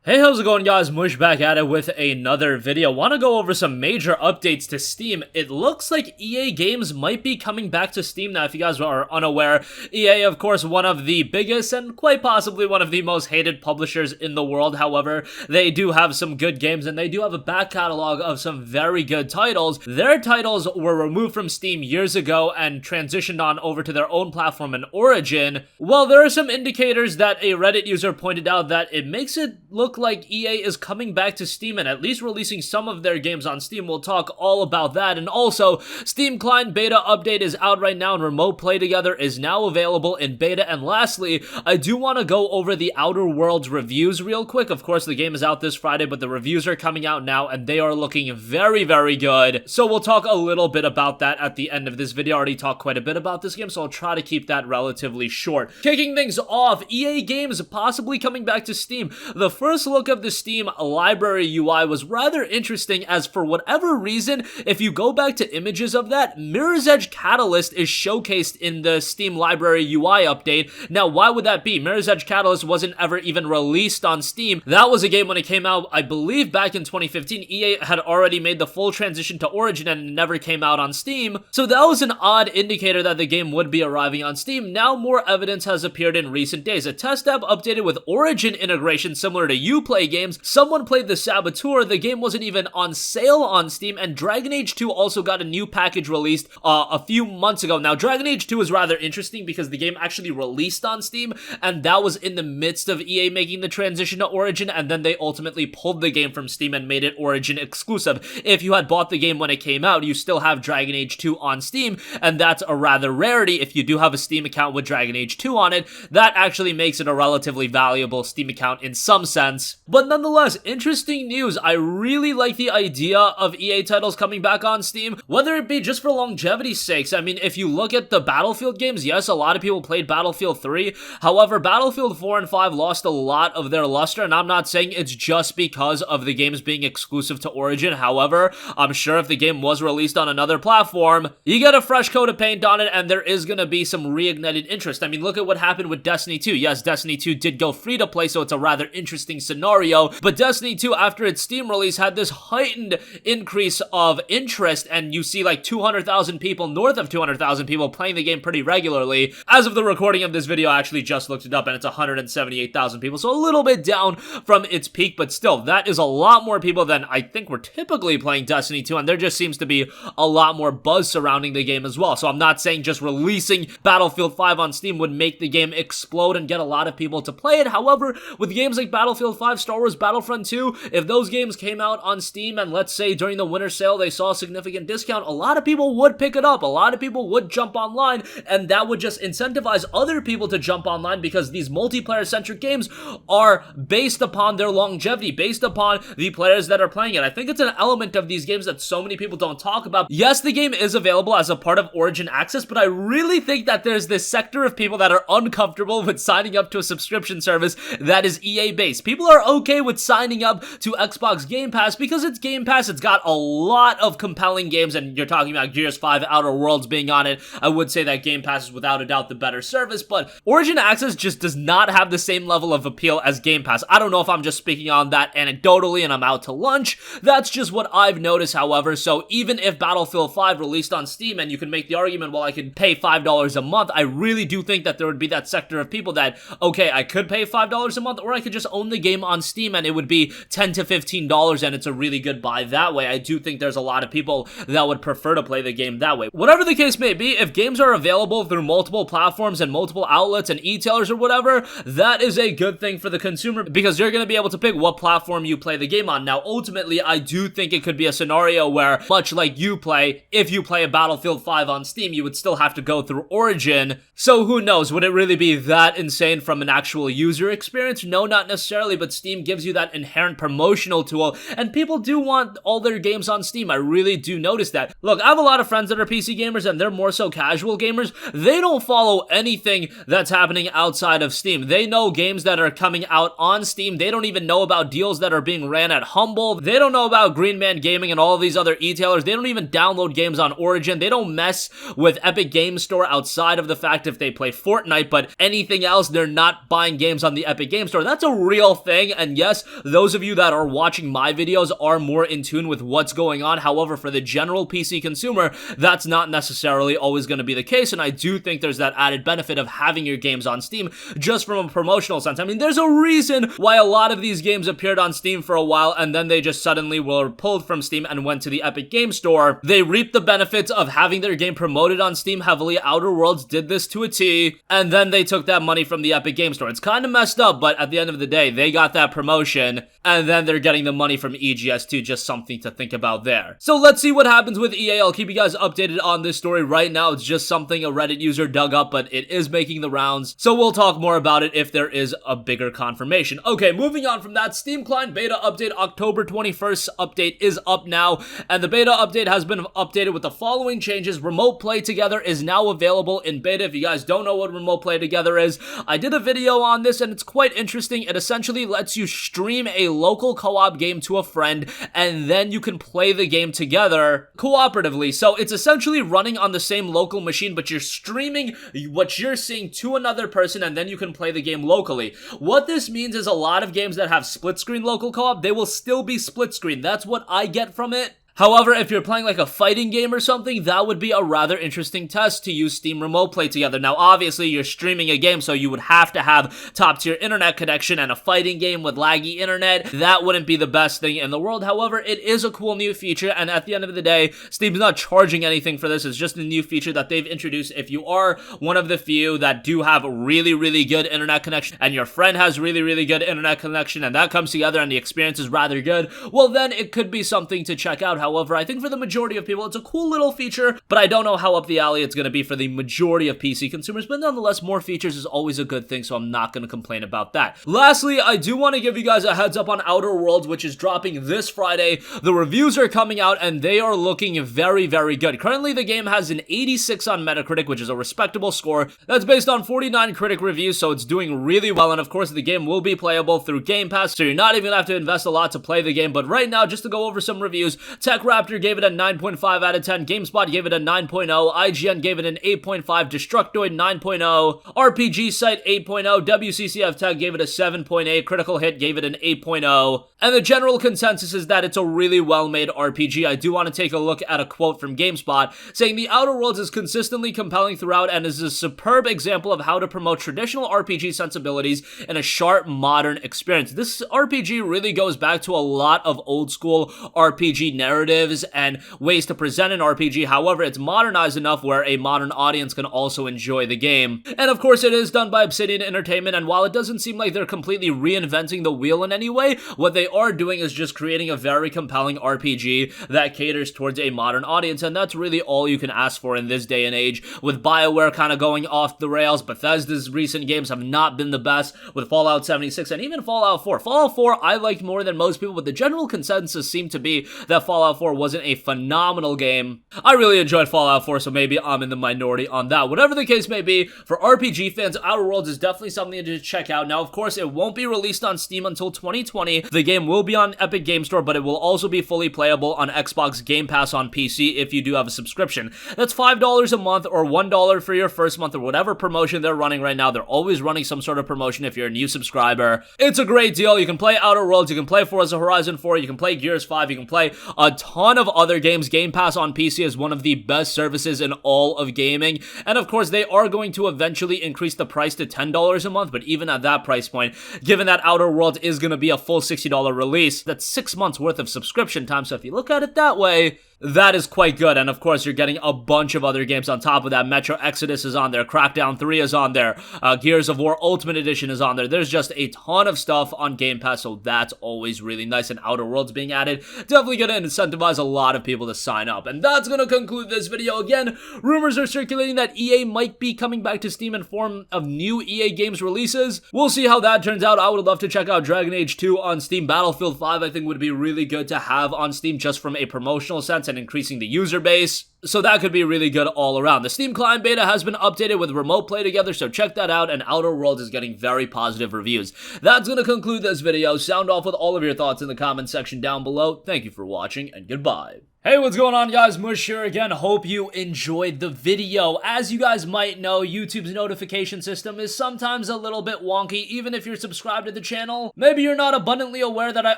Hey, how's it going, guys? Mush back at it with another video. Want to go over some major updates to Steam. It looks like EA games might be coming back to Steam now. If you guys are unaware, EA, of course, one of the biggest and quite possibly one of the most hated publishers in the world. However, they do have some good games and they do have a back catalog of some very good titles. Their titles were removed from Steam years ago and transitioned on over to their own platform in Origin. Well, there are some indicators that a Reddit user pointed out that it makes it look like EA is coming back to Steam and at least releasing some of their games on Steam. We'll talk all about that. And also, Steam Client Beta Update is out right now and Remote Play Together is now available in beta. And lastly, I do want to go over the Outer Worlds reviews real quick. Of course, the game is out this Friday, but the reviews are coming out now and they are looking very, very good. So we'll talk a little bit about that at the end of this video. I already talked quite a bit about this game, so I'll try to keep that relatively short. Kicking things off, EA games possibly coming back to Steam. The first look of the Steam library UI was rather interesting, as for whatever reason, if you go back to images of that, Mirror's Edge Catalyst is showcased in the Steam library UI update. Now, why would that be? Mirror's Edge Catalyst wasn't ever even released on Steam. That was a game when it came out, I believe, back in 2015. EA had already made the full transition to Origin and it never came out on Steam. So that was an odd indicator that the game would be arriving on Steam. Now more evidence has appeared in recent days. A test app updated with Origin integration similar to Uplay games. Someone played the Saboteur. The game wasn't even on sale on Steam, and Dragon Age 2 also got a new package released a few months ago. Now, Dragon Age 2 is rather interesting because the game actually released on Steam, and that was in the midst of EA making the transition to Origin, and then they ultimately pulled the game from Steam and made it Origin exclusive. If you had bought the game when it came out, you still have Dragon Age 2 on Steam, and that's a rather rarity. If you do have a Steam account with Dragon Age 2 on it, that actually makes it a relatively valuable Steam account in some sense. But nonetheless, interesting news. I really like the idea of EA titles coming back on Steam, whether it be just for longevity's sakes. I mean, if you look at the Battlefield games, yes, a lot of people played Battlefield 3. However, Battlefield 4 and 5 lost a lot of their luster, and I'm not saying it's just because of the games being exclusive to Origin. However, I'm sure if the game was released on another platform, you get a fresh coat of paint on it, and there is going to be some reignited interest. I mean, look at what happened with Destiny 2. Yes, Destiny 2 did go free to play, so it's a rather interesting scenario, but Destiny 2, after its Steam release, had this heightened increase of interest, and you see like 200,000 people, north of 200,000 people playing the game pretty regularly. As of the recording of this video, I actually just looked it up, and it's 178,000 people, so a little bit down from its peak, but still, that is a lot more people than I think were typically playing Destiny 2, and there just seems to be a lot more buzz surrounding the game as well. So I'm not saying just releasing Battlefield 5 on Steam would make the game explode and get a lot of people to play it. However, with games like Battlefield 5, Star Wars Battlefront 2, if those games came out on Steam and let's say during the winter sale they saw a significant discount, a lot of people would pick it up. A lot of people would jump online, and that would just incentivize other people to jump online, because these multiplayer-centric games are based upon their longevity, based upon the players that are playing it. I think it's an element of these games that so many people don't talk about. Yes, the game is available as a part of Origin Access, but I really think that there's this sector of people that are uncomfortable with signing up to a subscription service that is EA-based. People are okay with signing up to Xbox Game Pass because it's Game Pass. It's got a lot of compelling games, and you're talking about Gears 5, Outer Worlds being on it. I would say that Game Pass is without a doubt the better service, but Origin Access just does not have the same level of appeal as Game Pass. I don't know if I'm just speaking on that anecdotally and I'm out to lunch. That's just what I've noticed, however. So even if Battlefield 5 released on Steam, and you can make the argument, well, I could pay $5 a month, I really do think that there would be that sector of people that, okay, I could pay $5 a month, or I could just own the game on Steam and it would be $10 to $15 and it's a really good buy that way. I do think there's a lot of people that would prefer to play the game that way. Whatever the case may be, if games are available through multiple platforms and multiple outlets and e-tailers or whatever, that is a good thing for the consumer, because you're going to be able to pick what platform you play the game on. Now, ultimately, I do think it could be a scenario where, much like Uplay, if you play a Battlefield 5 on Steam, you would still have to go through Origin. So who knows? Would it really be that insane from an actual user experience? No, not necessarily, but Steam gives you that inherent promotional tool, and people do want all their games on Steam. I really do notice that. Look, I have a lot of friends that are PC gamers, and they're more so casual gamers. They don't follow anything that's happening outside of Steam. They know games that are coming out on Steam. They don't even know about deals that are being ran at Humble. They don't know about Green Man Gaming and all of these other e-tailers. They don't even download games on Origin. They don't mess with Epic Games Store outside of the fact if they play Fortnite, but anything else, they're not buying games on the Epic Games Store. That's a real thing thing, and yes, those of you that are watching my videos are more in tune with what's going on. However, for the general PC consumer, that's not necessarily always going to be the case, and I do think there's that added benefit of having your games on Steam just from a promotional sense. I mean, there's a reason why a lot of these games appeared on Steam for a while, and then they just suddenly were pulled from Steam and went to the Epic Game Store. They reaped the benefits of having their game promoted on Steam heavily. Outer Worlds did this to a T, and then they took that money from the Epic Game Store. It's kind of messed up, but at the end of the day, they got that promotion, and then they're getting the money from EGS2, just something to think about there. So let's see what happens with EA. I'll keep you guys updated on this story. Right now, it's just something a Reddit user dug up, but it is making the rounds, so we'll talk more about it if there is a bigger confirmation. Okay, moving on from that, Steam Client Beta Update October 21st update is up now, and the beta update has been updated with the following changes. Remote Play Together is now available in beta. If you guys don't know what Remote Play Together is, I did a video on this, and it's quite interesting. It essentially lets you stream a local co-op game to a friend, and then you can play the game together cooperatively. So it's essentially running on the same local machine, but you're streaming what you're seeing to another person, and then you can play the game locally. What this means is a lot of games that have split screen local co-op, they will still be split screen. That's what I get from it. However, if you're playing like a fighting game or something, that would be a rather interesting test to use Steam Remote Play Together. Now, obviously, you're streaming a game, so you would have to have top-tier internet connection, and a fighting game with laggy internet, that wouldn't be the best thing in the world. However, it is a cool new feature, and at the end of the day, Steam's not charging anything for this. It's just a new feature that they've introduced. If you are one of the few that do have really, really good internet connection, and your friend has really, really good internet connection, and that comes together and the experience is rather good, well, then it could be something to check out. However, I think for the majority of people, it's a cool little feature, but I don't know how up the alley it's going to be for the majority of PC consumers, but nonetheless, more features is always a good thing, so I'm not going to complain about that. Lastly, I do want to give you guys a heads up on Outer Worlds, which is dropping this Friday. The reviews are coming out, and they are looking very, very good. Currently, the game has an 86 on Metacritic, which is a respectable score. That's based on 49 critic reviews, so it's doing really well, and of course, the game will be playable through Game Pass, so you're not even going to have to invest a lot to play the game, but right now, just to go over some reviews, Tech Raptor gave it a 9.5 out of 10, GameSpot gave it a 9.0, IGN gave it an 8.5, Destructoid 9.0, RPG Site 8.0, WCCF Tech gave it a 7.8, Critical Hit gave it an 8.0, and the general consensus is that it's a really well-made RPG. I do want to take a look at a quote from GameSpot saying, "The Outer Worlds is consistently compelling throughout and is a superb example of how to promote traditional RPG sensibilities in a sharp, modern experience." This RPG really goes back to a lot of old-school RPG narratives and ways to present an RPG. However, it's modernized enough where a modern audience can also enjoy the game. And of course, it is done by Obsidian Entertainment, and while it doesn't seem like they're completely reinventing the wheel in any way, what they are doing is just creating a very compelling RPG that caters towards a modern audience, and that's really all you can ask for in this day and age. With BioWare kind of going off the rails, Bethesda's recent games have not been the best, with Fallout 76 and even Fallout 4. Fallout 4 I liked more than most people, but the general consensus seemed to be that Fallout 4 wasn't a phenomenal game. I really enjoyed Fallout 4, so maybe I'm in the minority on that. Whatever the case may be, for RPG fans, Outer Worlds is definitely something to check out. Now, of course, it won't be released on Steam until 2020. The game will be on Epic Game Store, but it will also be fully playable on Xbox Game Pass on PC if you do have a subscription. That's $5 a month or $1 for your first month, or whatever promotion they're running right now. They're always running some sort of promotion if you're a new subscriber. It's a great deal. You can play Outer Worlds, you can play Forza Horizon 4, you can play Gears 5, you can play a ton of other games. Game Pass on PC is one of the best services in all of gaming, and of course they are going to eventually increase the price to $10 a month, but even at that price point, given that Outer Worlds is going to be a full $60 release, that's 6 months worth of subscription time, so if you look at it that way, that is quite good. And of course, you're getting a bunch of other games on top of that. Metro Exodus is on there, Crackdown 3 is on there, Gears of War Ultimate Edition is on there. There's just a ton of stuff on Game Pass, so that's always really nice, and Outer Worlds being added, definitely going to incentivize a lot of people to sign up. And that's going to conclude this video. Again, rumors are circulating that EA might be coming back to Steam in form of new EA games releases. We'll see how that turns out. I would love to check out Dragon Age 2 on Steam. Battlefield 5 I think would be really good to have on Steam just from a promotional sense and increasing the user base. so that could be really good all around. The Steam Client Beta has been updated with Remote Play Together, so check that out, and Outer Worlds is getting very positive reviews. That's gonna conclude this video. Sound off with all of your thoughts in the comment section down below. Thank you for watching, and goodbye. Hey, what's going on, guys? Mush here again. Hope you enjoyed the video. As you guys might know, YouTube's notification system is sometimes a little bit wonky, even if you're subscribed to the channel. Maybe you're not abundantly aware that I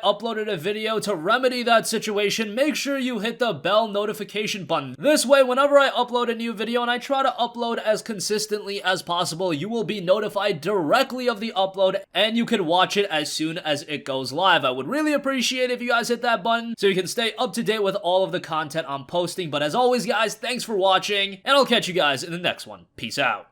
uploaded a video. To remedy that situation, make sure you hit the bell notification button. This way, whenever I upload a new video, and I try to upload as consistently as possible, you will be notified directly of the upload, and you can watch it as soon as it goes live. I would really appreciate it if you guys hit that button, so you can stay up to date with all of the content I'm posting. But as always, guys, thanks for watching, and I'll catch you guys in the next one. Peace out.